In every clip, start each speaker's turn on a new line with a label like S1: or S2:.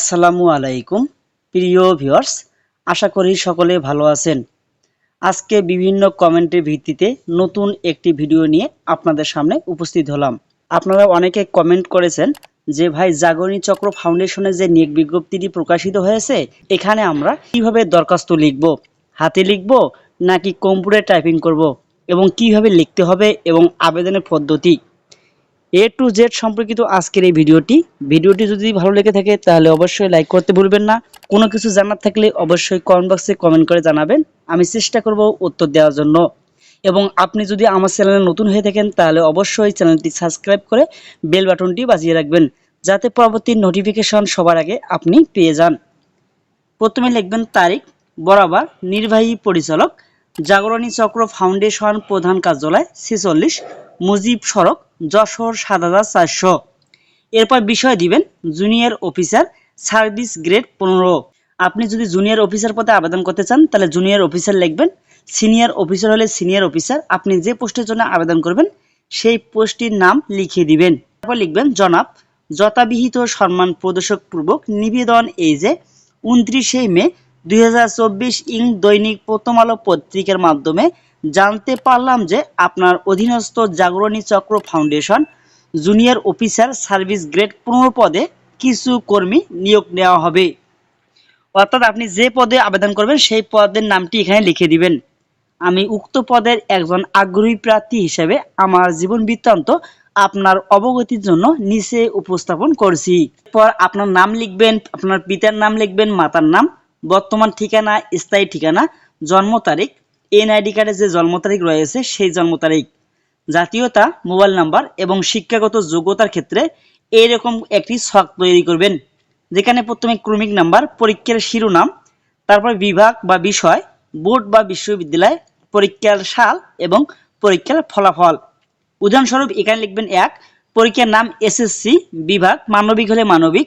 S1: আসসালামু আলাইকুম প্রিয় ভিউয়ার্স, আশা করি সকলে ভালো আছেন। আজকে বিভিন্ন কমেন্টের ভিত্তিতে নতুন একটি ভিডিও নিয়ে আপনাদের সামনে উপস্থিত হলাম। আপনারা অনেকে কমেন্ট করেছেন যে ভাই জাগরণী চক্র ফাউন্ডেশনের যে নিয়োগ বিজ্ঞপ্তিটি প্রকাশিত হয়েছে, এখানে আমরা কিভাবে দরখাস্ত লিখব, হাতে লিখব নাকি কম্পিউটারে টাইপিং করব এবং কিভাবে লিখতে হবে এবং আবেদনের পদ্ধতি A to Z সম্পর্কিত আজকের এই ভিডিওটি যদি ভালো লেগে থাকে তাহলে অবশ্যই লাইক করতে ভুলবেন না। কোনো কিছু জানার থাকলে অবশ্যই কমেন্ট বক্সে কমেন্ট করে জানাবেন, আমি চেষ্টা করব উত্তর দেওয়ার জন্য। এবং আপনি যদি আমার চ্যানেলে নতুন হয়ে থাকেন তাহলে অবশ্যই চ্যানেলটি সাবস্ক্রাইব করে বেল বাটনটি বাজিয়ে রাখবেন, যাতে পরবর্তী নোটিফিকেশন সবার আগে আপনি পেয়ে যান। প্রথমে লিখবেন তারিখ, বরাবর নির্বাহী পরিচালক, জাগরণী চক্র ফাউন্ডেশন, প্রধান কার্যালয় 46, মুজিব সড়ক, যশোর ৭৪০০। এরপর বিষয় দিবেন জুনিয়র অফিসার, সার্ভিস গ্রেড 15। আপনি যদি জুনিয়র অফিসার পদে আবেদন করতে চান তাহলে জুনিয়র অফিসার লিখবেন। সিনিয়র অফিসার হলে সিনিয়র অফিসার। আপনি যে পোস্টের জন্য আবেদন করবেন সেই পোস্টটির নাম লিখিয়ে দিবেন। তারপর লিখবেন জনাব, যথাবিহিত সম্মান প্রদর্শকপূর্বক নিবেদন এই যে 29শে মে 2024 ইং দৈনিক প্রথম আলো পত্রিকার মাধ্যমে জানতে পারলাম যে আপনার অধীনস্থ জাগরণী চক্র foundation junior officer service grade 15 পদে কিছু কর্মী নিয়োগ নেওয়া হবে। অর্থাৎ আপনি যে পদে আবেদন করবেন সেই পদের নামটি এখানে লিখে দিবেন। আমি উক্ত পদের একজন আগ্রহী প্রার্থী হিসেবে আমার জীবন বৃত্তান্ত আপনার অবগতির জন্য নিচে উপস্থাপন করছি। এরপর আপনার নাম লিখবেন, আপনার পিতার নাম লিখবেন, মাতার নাম, বর্তমান ঠিকানা, স্থায়ী ঠিকানা, জন্ম তারিখ, এনআইডি কার্ডে যে জন্ম তারিখ রয়েছে সেই জন্ম তারিখ, জাতীয়তা, মোবাইল নাম্বার এবং শিক্ষাগত যোগ্যতার ক্ষেত্রে এইরকম একটি ছক তৈরি করবেন, যেখানে প্রথমে ক্রমিক নাম্বার, পরীক্ষার শিরোনাম, তারপর বিভাগ বা বিষয়, বোর্ড বা বিশ্ববিদ্যালয়, পরীক্ষার সাল এবং পরীক্ষার ফলাফল। উদাহরণস্বরূপ এখানে লিখবেন 1, পরীক্ষার নাম এসএসসি, বিভাগ মানবিক হলে মানবিক,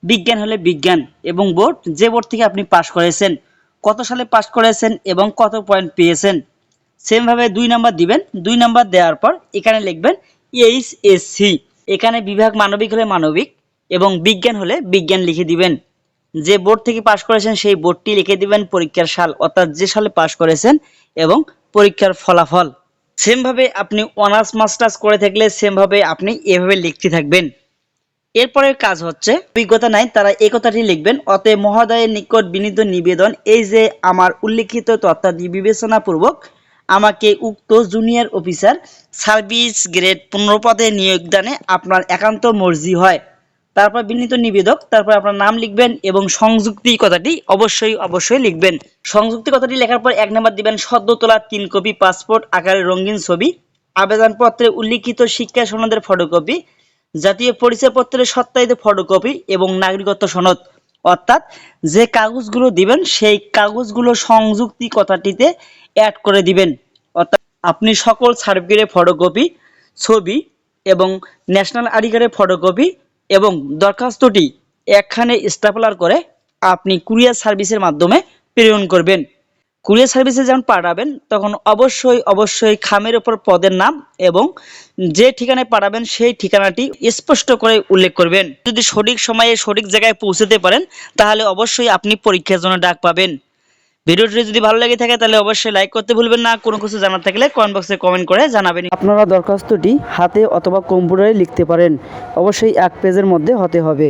S1: বিজ্ঞান হলে বিজ্ঞান এবং বোর্ড যে বোর্ড থেকে আপনি পাশ করেছেন, কত সালে পাশ করেছেন এবং কত পয়েন্ট পেয়েছেন। সেমভাবে 2 নাম্বার দিবেন। 2 নাম্বার দেওয়ার পর এখানে লিখবেন এইচএসসি, এখানে বিভাগ মানবিক হলে মানবিক এবং বিজ্ঞান হলে বিজ্ঞান লিখে দিবেন। যে বোর্ড থেকে পাশ করেছেন সেই বোর্ডটি লিখে দিবেন, পরীক্ষার সাল অর্থাৎ যে সালে পাশ করেছেন এবং পরীক্ষার ফলাফল। সেমভাবে আপনি অনার্স মাস্টার্স করে থাকলে সেমভাবে আপনি এভাবে লিখতে থাকবেন। এরপরের কাজ হচ্ছে অভিজ্ঞতা নাই তারা এই কথাটি লিখবেন। অতএব মহোদয়ের নিকট বিনীত নিবেদন এই যে আমার উল্লেখিত তথ্যাদি বিবেচনাপূর্বক আমাকে উক্ত জুনিয়র অফিসার সার্ভিস গ্রেড 15 পদে নিয়োগদানে আপনার একান্ত মর্জি হয়। তারপর বিনীত নিবেদক, তারপর আপনার নাম লিখবেন এবং সংযুক্তি কথাটি অবশ্যই লিখবেন। সংযুক্তি কথাটি লেখার পর 1 নাম্বার দিবেন সদ্য তোলা 3 কপি পাসপোর্ট আকারের রঙিন ছবি, আবেদনপত্রে উল্লিখিত শিক্ষা সনদের ফটোকপি, জাতীয় পরিচয়পত্রের সত্যায়িত ফটোকপি এবং নাগরিকত্ব সনদ। অর্থাৎ যে কাগজগুলো দিবেন সেই কাগজগুলো সংযুক্তি কথাটিতে অ্যাড করে দিবেন। অর্থাৎ আপনি সকল সার্টিফিকেটের ফটোকপি, ছবি এবং ন্যাশনাল আইডি কার্ডের ফটোকপি এবং দরখাস্তটি একখানে স্ট্যাপলার করে আপনি কুরিয়ার সার্ভিসের মাধ্যমে প্রেরণ করবেন। কুরিয়ার সার্ভিসে যখন পাঠাবেন তখন অবশ্যই খামের ওপর পদের নাম এবং যে ঠিকানায় পাঠাবেন সেই ঠিকানাটি স্পষ্ট করে উল্লেখ করবেন। যদি সঠিক সময়ে সঠিক জায়গায় পৌঁছাতে পারেন তাহলে অবশ্যই আপনি পরীক্ষার জন্য ডাক পাবেন। ভিডিওটি যদি ভালো লেগে থাকে তাহলে অবশ্যই লাইক করতে ভুলবেন না। কোনো কিছু জানার থাকলে কমেন্ট বক্সে কমেন্ট করে জানাবেন। আপনারা দরখাস্তটি হাতে অথবা কম্পিউটারে লিখতে পারেন, অবশ্যই 1 পেজের মধ্যে হতে হবে।